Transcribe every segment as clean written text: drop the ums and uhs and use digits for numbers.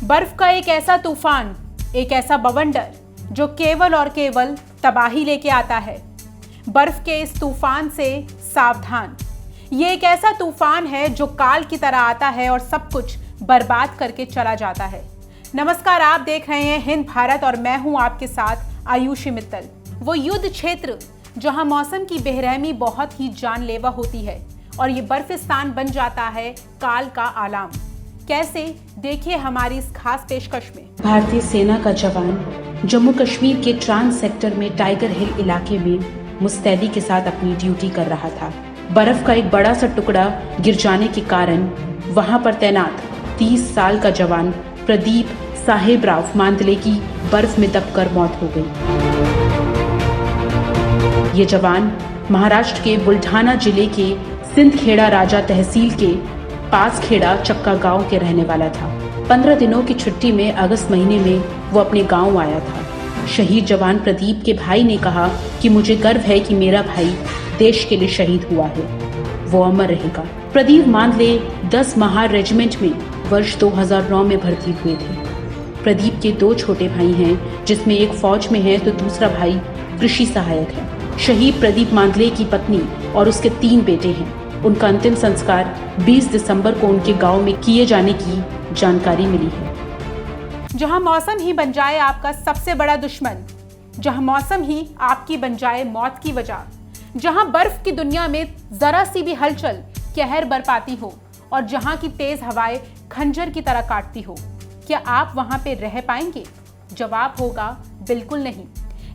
बर्फ का एक ऐसा तूफान, एक ऐसा बवंडर जो केवल और केवल तबाही लेके आता है। बर्फ के इस तूफान से सावधान। ये एक ऐसा तूफान है जो काल की तरह आता है और सब कुछ बर्बाद करके चला जाता है। नमस्कार, आप देख रहे हैं हिंद भारत और मैं हूं आपके साथ आयुषी मित्तल। वो युद्ध क्षेत्र जहां मौसम की बेरहमी बहुत ही जानलेवा होती है और ये बर्फिस्तान बन जाता है काल का आलाम। कैसे, देखिए हमारी इस खास पेशकश में। भारतीय सेना का जवान जम्मू कश्मीर के ट्रांस सेक्टर में टाइगर हिल इलाके में मुस्तैदी के साथ अपनी ड्यूटी कर रहा था। बर्फ का एक बड़ा सा टुकड़ा गिर जाने के कारण वहां पर तैनात 30 साल का जवान प्रदीप साहेबराव मांदले की बर्फ में दबकर मौत हो गई। ये जवान महाराष्ट्र के बुल्ढाना जिले के सिंदखेड़ा राजा तहसील के पास खेड़ा चक्का गांव के रहने वाला था। 15 दिनों की छुट्टी में अगस्त महीने में वो अपने गांव आया था। शहीद जवान प्रदीप के भाई ने कहा कि मुझे गर्व है कि मेरा भाई देश के लिए शहीद हुआ है, वो अमर रहेगा। प्रदीप मांदले 10 महार रेजिमेंट में वर्ष 2009 में भर्ती हुए थे। प्रदीप के 2 छोटे भाई हैं, जिसमें एक फौज में है तो दूसरा भाई कृषि सहायक है। शहीद प्रदीप मांदले की पत्नी और उसके 3 बेटे हैं। उनका अंतिम संस्कार 20 दिसंबर को उनके गांव में किए जाने की जानकारी मिली है। जहां मौसम ही बन जाए आपका सबसे बड़ा दुश्मन, जहां मौसम ही आपकी बन जाए मौत की वजह, जहां बर्फ की दुनिया में जरा सी भी हलचल कहर बरपाती हो और जहां की तेज हवाएं खंजर की तरह काटती हो, क्या आप वहां पे रह पाएंगे? जवाब होगा बिल्कुल नहीं।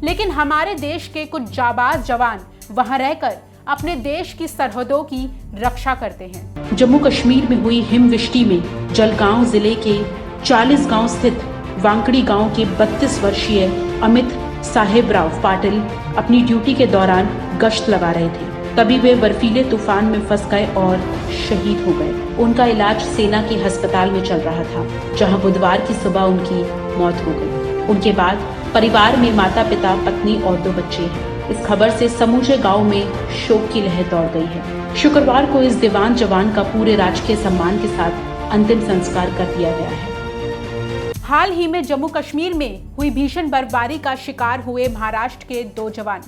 लेकिन हमारे देश के कुछ जाबाज जवान वहां रहकर अपने देश की सरहदों की रक्षा करते हैं। जम्मू कश्मीर में हुई हिमवृष्टि में जलगांव जिले के 40 गांव स्थित वांकड़ी गांव के 32 वर्षीय अमित साहेबराव पाटिल अपनी ड्यूटी के दौरान गश्त लगा रहे थे। तभी वे बर्फीले तूफान में फंस गए और शहीद हो गए। उनका इलाज सेना के अस्पताल में चल रहा था, जहां बुधवार की सुबह उनकी मौत हो गई। उनके बाद परिवार में माता पिता, पत्नी और 2 बच्चे हैं। इस खबर से समूचे गांव में शोक की लहर दौड़ गई है। शुक्रवार को इस दीवान जवान का पूरे राजकीय सम्मान के साथ अंतिम संस्कार कर दिया गया है। हाल ही में जम्मू कश्मीर में हुई भीषण बर्फबारी का शिकार हुए महाराष्ट्र के 2 जवान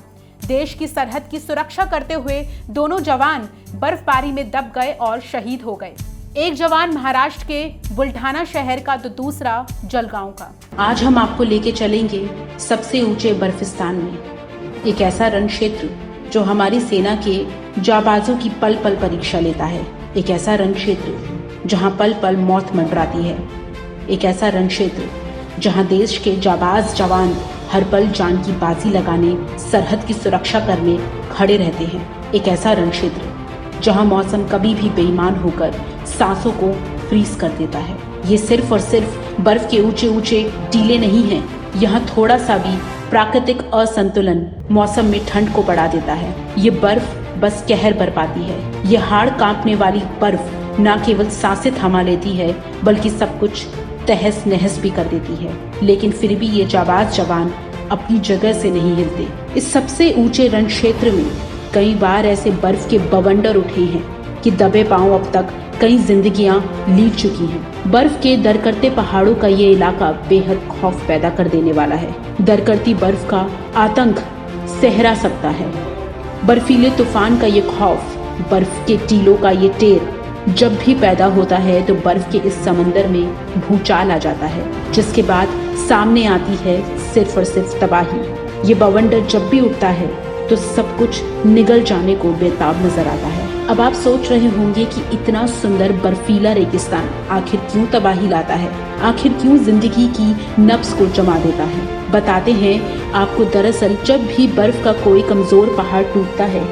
देश की सरहद की सुरक्षा करते हुए दोनों जवान बर्फबारी में दब गए और शहीद हो गए। एक जवान महाराष्ट्र के बुल्ढाना शहर का तो दूसरा जलगांव का। आज हम आपको लेके चलेंगे सबसे ऊंचे बर्फिस्तान में, एक ऐसा रण क्षेत्र जो हमारी सेना के जाबाजों की पल पल परीक्षा लेता है। एक ऐसा रण क्षेत्र जहां पल पल मौत मंडराती है। एक ऐसा रण क्षेत्र जहां देश के जाबाज जवान हर पल जान की बाजी लगाने, सरहद की सुरक्षा करने खड़े रहते हैं। एक ऐसा रण क्षेत्र जहां मौसम कभी भी बेईमान होकर सांसों को फ्रीज कर देता है। ये सिर्फ और सिर्फ बर्फ के ऊंचे ऊंचे टीले नहीं हैं। यहाँ थोड़ा सा भी प्राकृतिक असंतुलन मौसम में ठंड को बढ़ा देता है। ये बर्फ बस कहर बरपाती है। ये हाड़ कांपने वाली बर्फ न केवल सांसें थमा लेती है, बल्कि सब कुछ तहस नहस भी कर देती है। लेकिन फिर भी ये जाबाज जवान अपनी जगह से नहीं हिलते। इस सबसे ऊंचे रण क्षेत्र में कई बार ऐसे बर्फ के बवंडर उठे हैं कि दबे पांव अब तक कई जिंदगियां लीट चुकी हैं। बर्फ के दरकरते पहाड़ों का ये इलाका बेहद खौफ पैदा कर देने वाला है। दरकरती बर्फ का आतंक सहरा सकता है। बर्फीले तूफान का ये खौफ, बर्फ के टीलों का ये टेर जब भी पैदा होता है तो बर्फ के इस समंदर में भूचाल आ जाता है, जिसके बाद सामने आती है सिर्फ और सिर्फ तबाही। ये बवंडर जब भी उठता है तो सब कुछ निगल जाने को बेताब नजर आता है। अब आप सोच रहे होंगे कि इतना सुंदर बर्फीला रेगिस्तान आखिर क्यों तबाही लाता है, आखिर क्यों जिंदगी की नब्ज को जमा देता है। बताते हैं आपको। दरअसल जब भी बर्फ का कोई कमजोर पहाड़ टूटता है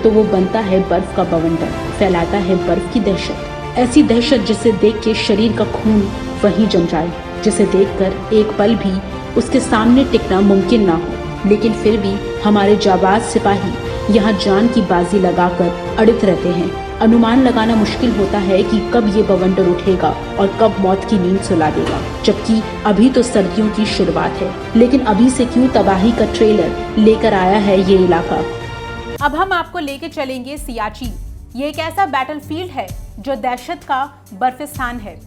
तो वो बनता है बर्फ का बवंडर, फैलाता है बर्फ की दहशत। ऐसी दहशत जिसे देख के शरीर का खून वहीं जम जाए, जिसे देखकर एक पल भी उसके सामने टिकना मुमकिन ना हो। लेकिन फिर भी हमारे जाबाज सिपाही यहाँ जान की बाजी लगाकर अड़ित रहते हैं। अनुमान लगाना मुश्किल होता है कि कब ये बवंडर उठेगा और कब मौत की नींद सुला देगा, जबकि अभी तो सर्दियों की शुरुआत है। लेकिन अभी से क्यों तबाही का ट्रेलर लेकर आया है ये इलाका। अब हम आपको लेके चलेंगे सियाचिन। ये एक ऐसा बैटलफील्ड है जो दहशत का बर्फिस्तान है,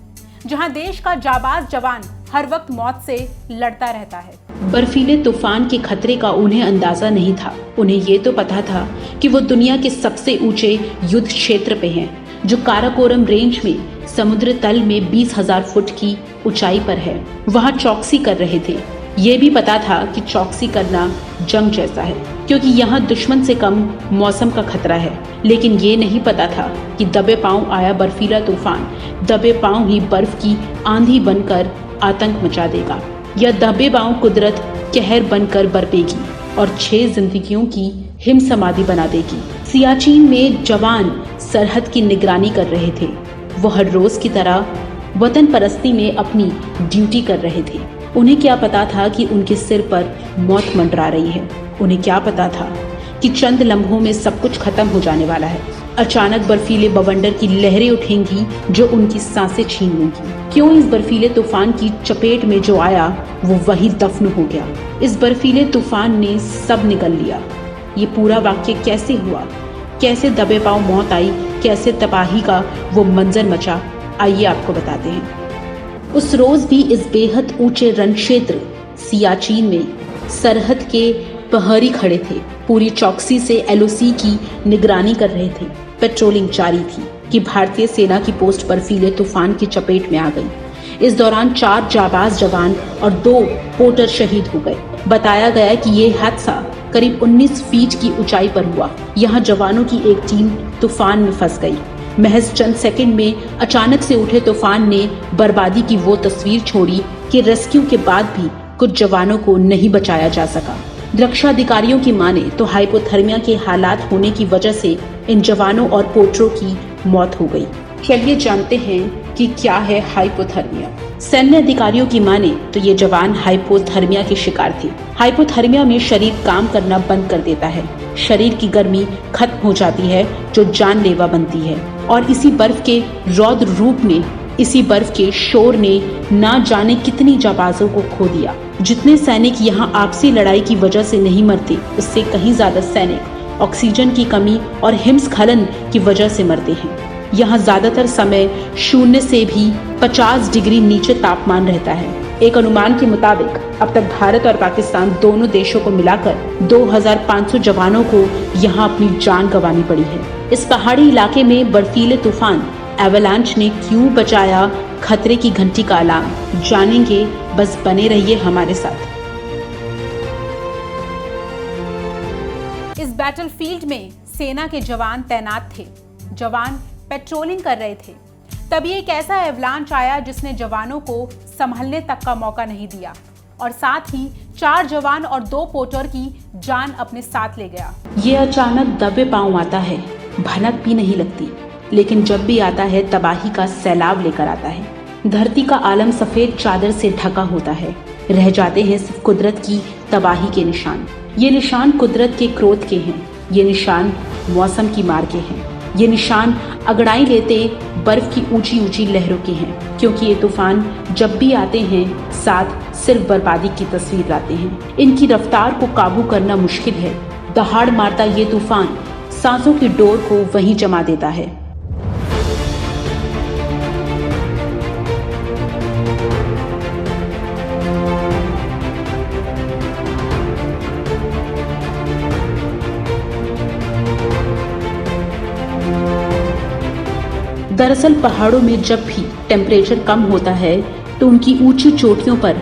जहां देश का जाबाज जवान हर वक्त मौत से लड़ता रहता है। बर्फीले तूफान के खतरे का उन्हें अंदाजा नहीं था। उन्हें ये तो पता था कि वो दुनिया के सबसे ऊंचे युद्ध क्षेत्र पे हैं, जो काराकोरम रेंज में समुद्र तल में 20,000 फुट की ऊंचाई पर है। वहां चौकसी कर रहे थे। ये भी पता था कि चौकसी करना जंग जैसा है, क्योंकि यहाँ दुश्मन से कम मौसम का खतरा है। लेकिन ये नहीं पता था कि दबे पांव आया बर्फीला तूफान दबे पांव ही बर्फ की आंधी बनकर आतंक मचा देगा। यह दबे पांव कुदरत कहर बनकर बरपेगी और 6 जिंदगियों की हिम समाधि बना देगी। सियाचिन में जवान सरहद की निगरानी कर रहे थे। वो हर रोज की तरह वतन परस्ती में अपनी ड्यूटी कर रहे थे। उन्हें क्या पता था कि उनके सिर पर मौत मंडरा रही है। उन्हें क्या पता था कि चंद लम्हों में सब कुछ खत्म हो जाने वाला है। अचानक बर्फीले बवंडर की लहरें उठेंगी जो उनकी सांसें छीन लेंगी। क्यों इस बर्फीले तूफान की चपेट में जो आया वो वही दफन हो गया। इस बर्फीले तूफान ने सब निगल लिया। ये पूरा वाक्य कैसे हुआ, कैसे दबे पांव मौत आई, कैसे तबाही का वो मंजर मचा, आइए आपको बताते हैं। उस रोज भी इस बेहद ऊंचे रण क्षेत्र सियाचिन में सरहद के प्रहरी खड़े थे। पूरी चौकसी से एलओसी की निगरानी कर रहे थे। पेट्रोलिंग जारी थी कि भारतीय सेना की पोस्ट बर्फीले तूफान की चपेट में आ गई। इस दौरान 4 जाबाज जवान और 2 पोर्टर शहीद हो गए। बताया गया कि ये हादसा करीब 19 फीट की ऊंचाई पर हुआ। यहाँ जवानों की एक टीम तूफान में फंस गई। महज चंद सेकंड में अचानक से उठे तूफान ने बर्बादी की वो तस्वीर छोड़ी कि रेस्क्यू के बाद भी कुछ जवानों को नहीं बचाया जा सका। रक्षा अधिकारियों की माने तो हाइपोथर्मिया के हालात होने की वजह से इन जवानों और पोर्टरों की मौत हो गई। चलिए जानते हैं कि क्या है हाइपोथर्मिया। सैन्य अधिकारियों की माने तो ये जवान हाइपोथर्मिया के शिकार थे। हाइपोथर्मिया में शरीर काम करना बंद कर देता है। शरीर की गर्मी खत्म हो जाती है जो जानलेवा बनती है। और इसी बर्फ के रौद्र रूप में, इसी बर्फ के शोर ने ना जाने कितनी जाबाजों को खो दिया। जितने सैनिक यहाँ आपसी लड़ाई की वजह से नहीं मरते, उससे कहीं ज्यादा सैनिक ऑक्सीजन की कमी और हिमस्खलन की वजह से मरते हैं। यहाँ ज्यादातर समय 0 से भी 50 डिग्री नीचे तापमान रहता है। एक अनुमान के मुताबिक अब तक भारत और पाकिस्तान दोनों देशों को मिलाकर 2500 जवानों को यहाँ अपनी जान गंवानी पड़ी है। इस पहाड़ी इलाके में बर्फीले तूफान एवलांच ने क्यों बजाया खतरे की घंटी का अलार्म, जानेंगे। बस बने रहिए हमारे साथ। इस बैटलफील्ड में सेना के जवान तैनात थे। जवान पेट्रोलिंग कर रहे थे। तभी एक ऐसा एवलांच आया जिसने जवानों को संभलने तक का मौका नहीं दिया और साथ ही 4 जवान और 2 पोर्टर की जान अपने साथ ले गया। ये अचानक दबे पांव आता है, भनक भी नहीं लगती, लेकिन जब भी आता है तबाही का सैलाब लेकर आता है। धरती का आलम सफेद चादर से ढका होता है। रह जाते हैं सिर्फ कुदरत की तबाही के निशान। ये निशान कुदरत के क्रोध के हैं। ये निशान मौसम की मार के हैं। ये निशान अगड़ाई लेते बर्फ की ऊंची ऊंची लहरों के हैं, क्योंकि ये तूफान जब भी आते हैं साथ सिर्फ बर्बादी की तस्वीर लाते हैं। इनकी रफ्तार को काबू करना मुश्किल है। दहाड़ मारता ये तूफान सांसों की डोर को वहीं जमा देता है। दरअसल पहाड़ों में जब भी टेम्परेचर कम होता है तो उनकी ऊंची चोटियों पर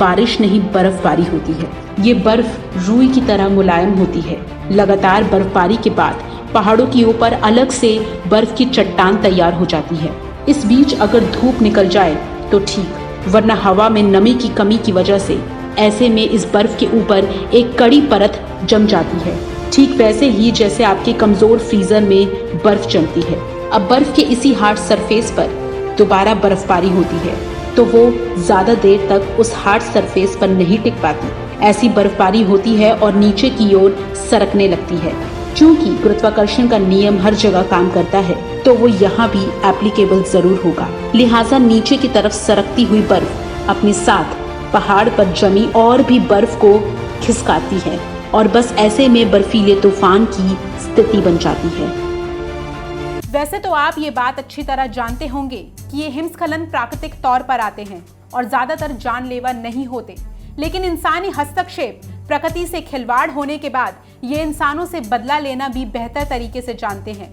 बारिश नहीं बर्फबारी होती है। ये बर्फ रुई की तरह मुलायम होती है। लगातार बर्फबारी के बाद पहाड़ों के ऊपर अलग से बर्फ की चट्टान तैयार हो जाती है। इस बीच अगर धूप निकल जाए तो ठीक, वरना हवा में नमी की कमी की वजह से ऐसे में इस बर्फ के ऊपर एक कड़ी परत जम जाती है, ठीक वैसे ही जैसे आपके कमजोर फ्रीजर में बर्फ जमती है। अब बर्फ के इसी हार्ड सरफेस पर दोबारा बर्फबारी होती है तो वो ज्यादा देर तक उस हार्ड सरफेस पर नहीं टिक पाती। ऐसी बर्फबारी होती है और नीचे की ओर सरकने लगती है। क्योंकि गुरुत्वाकर्षण का नियम हर जगह काम करता है तो वो यहाँ भी एप्लीकेबल जरूर होगा। लिहाजा नीचे की तरफ सरकती हुई बर्फ अपने साथ पहाड़ पर जमी और भी बर्फ को खिसकाती है और बस ऐसे में बर्फीले तूफान की स्थिति बन जाती है। वैसे तो आप ये बात अच्छी तरह जानते होंगे कि ये हिमस्खलन प्राकृतिक तौर पर आते हैं और ज्यादातर जानलेवा नहीं होते, लेकिन इंसानी हस्तक्षेप, प्रकृति से खिलवाड़ होने के बाद ये इंसानों से बदला लेना भी बेहतर तरीके से जानते हैं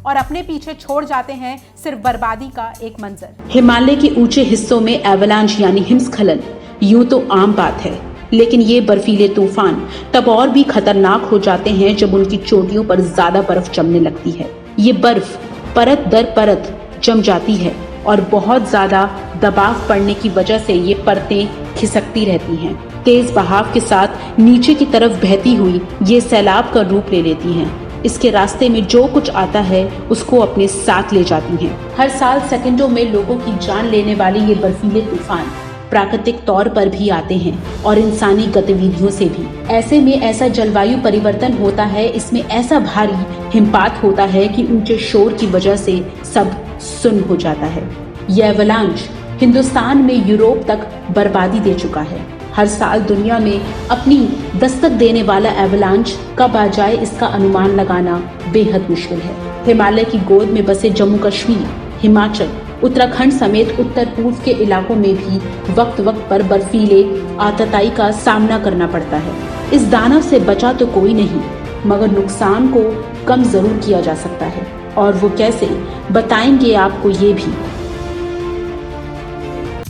और अपने पीछे छोड़ जाते हैं सिर्फ बर्बादी का एक मंजर। हिमालय के ऊंचे हिस्सों में एवलांच यानी हिमस्खलन यूं तो आम बात है, लेकिन ये बर्फीले तूफान तब और भी खतरनाक हो जाते हैं जब उनकी चोटियों पर ज्यादा बर्फ जमने लगती है। ये बर्फ परत दर परत जम जाती है और बहुत ज्यादा दबाव पड़ने की वजह से ये परतें खिसकती रहती हैं। तेज बहाव के साथ नीचे की तरफ बहती हुई ये सैलाब का रूप ले लेती हैं। इसके रास्ते में जो कुछ आता है उसको अपने साथ ले जाती हैं। हर साल सेकंडों में लोगों की जान लेने वाले ये बर्फीले तूफान प्राकृतिक तौर पर भी आते हैं और इंसानी गतिविधियों से भी। ऐसे में ऐसा जलवायु परिवर्तन होता है, इसमें ऐसा भारी हिमपात होता है कि ऊंचे शोर की वजह से सब सुन्न हो जाता है। यह एवलांच हिंदुस्तान में यूरोप तक बर्बादी दे चुका है। हर साल दुनिया में अपनी दस्तक देने वाला एवलांच कब आ जाए इसका अनुमान लगाना बेहद मुश्किल है। हिमालय की गोद में बसे जम्मू कश्मीर, हिमाचल, उत्तराखंड समेत उत्तर पूर्व के इलाकों में भी वक्त वक्त पर बर्फीले आतताई का सामना करना पड़ता है। इस दानव से बचा तो कोई नहीं, मगर नुकसान को कम जरूर किया जा सकता है, और वो कैसे, बताएंगे आपको ये भी।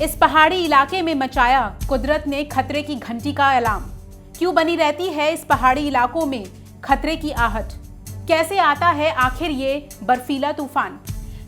इस पहाड़ी इलाके में मचाया कुदरत ने खतरे की घंटी का अलार्म। क्यों बनी रहती है इस पहाड़ी इलाकों में खतरे की आहट? कैसे आता है आखिर ये बर्फीला तूफान?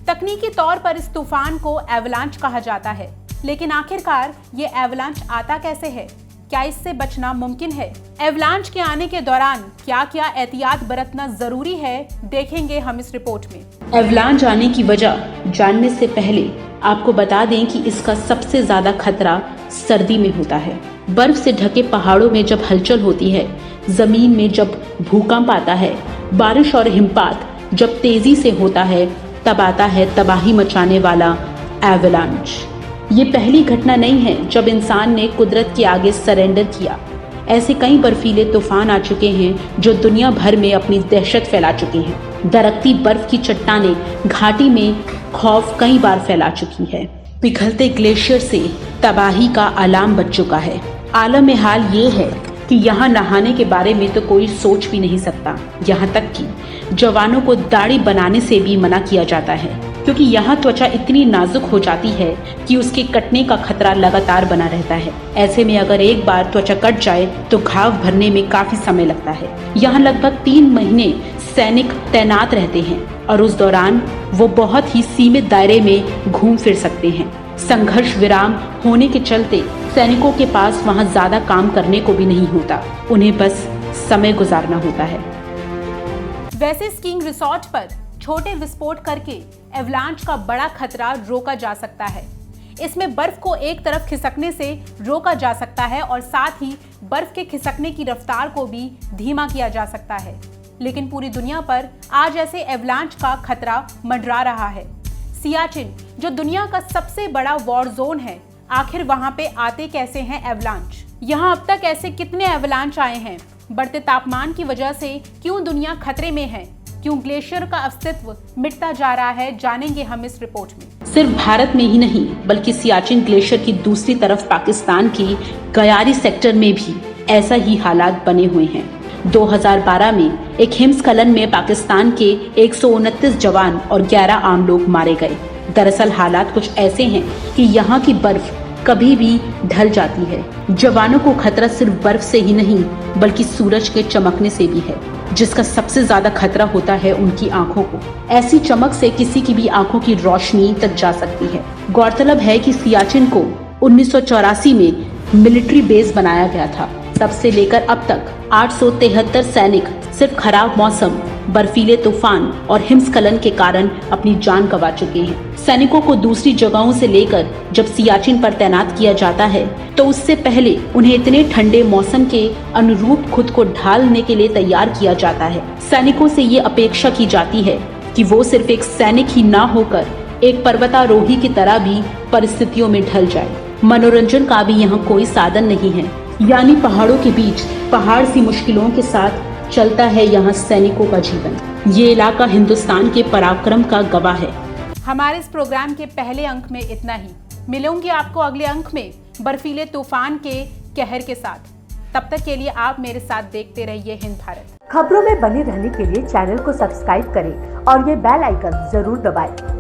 तकनीकी तौर पर इस तूफान को एवलांच कहा जाता है, लेकिन आखिरकार ये एवलांच आता कैसे है? क्या इससे बचना मुमकिन है? एवलांच के आने के दौरान क्या क्या एहतियात बरतना जरूरी है, देखेंगे हम इस रिपोर्ट में। एवलांच आने की वजह जानने से पहले आपको बता दें कि इसका सबसे ज्यादा खतरा सर्दी में होता है। बर्फ से ढके पहाड़ों में जब हलचल होती है, जमीन में जब भूकंप आता है, बारिश और हिमपात जब तेजी से होता है, तब आता है तबाही मचाने वाला एवलांच। ये पहली घटना नहीं है जब इंसान ने कुदरत के आगे सरेंडर किया। ऐसे कई बर्फीले तूफान आ चुके हैं जो दुनिया भर में अपनी दहशत फैला चुके हैं। दरकती बर्फ की चट्टानें घाटी में खौफ कई बार फैला चुकी है। पिघलते ग्लेशियर से तबाही का अलार्म बज चुका है। आलम में हाल ये है कि यहाँ नहाने के बारे में तो कोई सोच भी नहीं सकता। यहाँ तक कि जवानों को दाढ़ी बनाने से भी मना किया जाता है, क्योंकि यहाँ त्वचा इतनी नाजुक हो जाती है कि उसके कटने का खतरा लगातार बना रहता है। ऐसे में अगर एक बार त्वचा कट जाए तो घाव भरने में काफी समय लगता है। यहाँ लगभग 3 महीने सैनिक तैनात रहते हैं और उस दौरान वो बहुत ही सीमित दायरे में घूम फिर सकते हैं। संघर्ष विराम होने के चलते सैनिकों के पास वहाँ ज्यादा काम करने को भी नहीं होता, उन्हें बस समय गुजारना होता है। वैसे स्कीइंग रिसोर्ट पर छोटे विस्फोट करके एवलांच का बड़ा खतरा रोका जा सकता है। इसमें बर्फ को एक तरफ खिसकने से रोका जा सकता है और साथ ही बर्फ के खिसकने की रफ्तार को भी धीमा किया जा सकता है। लेकिन पूरी दुनिया पर आज ऐसे एवलांच का खतरा मंडरा रहा है। सियाचिन, जो दुनिया का सबसे बड़ा वॉर जोन है, आखिर वहां पे आते कैसे हैं एवलांच? यहाँ अब तक ऐसे कितने एवलांच आए हैं? बढ़ते तापमान की वजह से क्यों दुनिया खतरे में है? क्यों ग्लेशियर का अस्तित्व मिटता जा रहा है, जानेंगे हम इस रिपोर्ट में। सिर्फ भारत में ही नहीं, बल्कि सियाचिन ग्लेशियर की दूसरी तरफ पाकिस्तान की गयारी सेक्टर में भी ऐसा ही हालात बने हुए हैं। 2012 में एक हिमस्खलन में पाकिस्तान के 129 जवान और 11 आम लोग मारे गए। दरअसल हालात कुछ ऐसे हैं कि यहाँ की बर्फ कभी भी ढल जाती है। जवानों को खतरा सिर्फ बर्फ से ही नहीं, बल्कि सूरज के चमकने से भी है, जिसका सबसे ज्यादा खतरा होता है उनकी आंखों को। ऐसी चमक से किसी की भी आंखों की रोशनी तक जा सकती है। गौरतलब है कि सियाचिन को 1984 में मिलिट्री बेस बनाया गया था। तब से लेकर अब तक 873 सैनिक सिर्फ खराब मौसम, बर्फीले तूफान और हिमस्खलन के कारण अपनी जान गंवा चुके हैं। सैनिकों को दूसरी जगहों से लेकर जब सियाचिन पर तैनात किया जाता है तो उससे पहले उन्हें इतने ठंडे मौसम के अनुरूप खुद को ढालने के लिए तैयार किया जाता है। सैनिकों से ये अपेक्षा की जाती है कि वो सिर्फ एक सैनिक ही ना होकर एक पर्वतारोही की तरह भी परिस्थितियों में ढल जाए। मनोरंजन का भी यहाँ कोई साधन नहीं है, यानी पहाड़ों के बीच पहाड़ सी मुश्किलों के साथ चलता है यहाँ सैनिकों का जीवन। ये इलाका हिंदुस्तान के पराक्रम का गवाह है। हमारे इस प्रोग्राम के पहले अंक में इतना ही। मिलूंगी आपको अगले अंक में बर्फीले तूफान के कहर के साथ। तब तक के लिए आप मेरे साथ देखते रहिए हिंद भारत। खबरों में बने रहने के लिए चैनल को सब्सक्राइब करें और ये बेल आइकन जरूर दबाएं।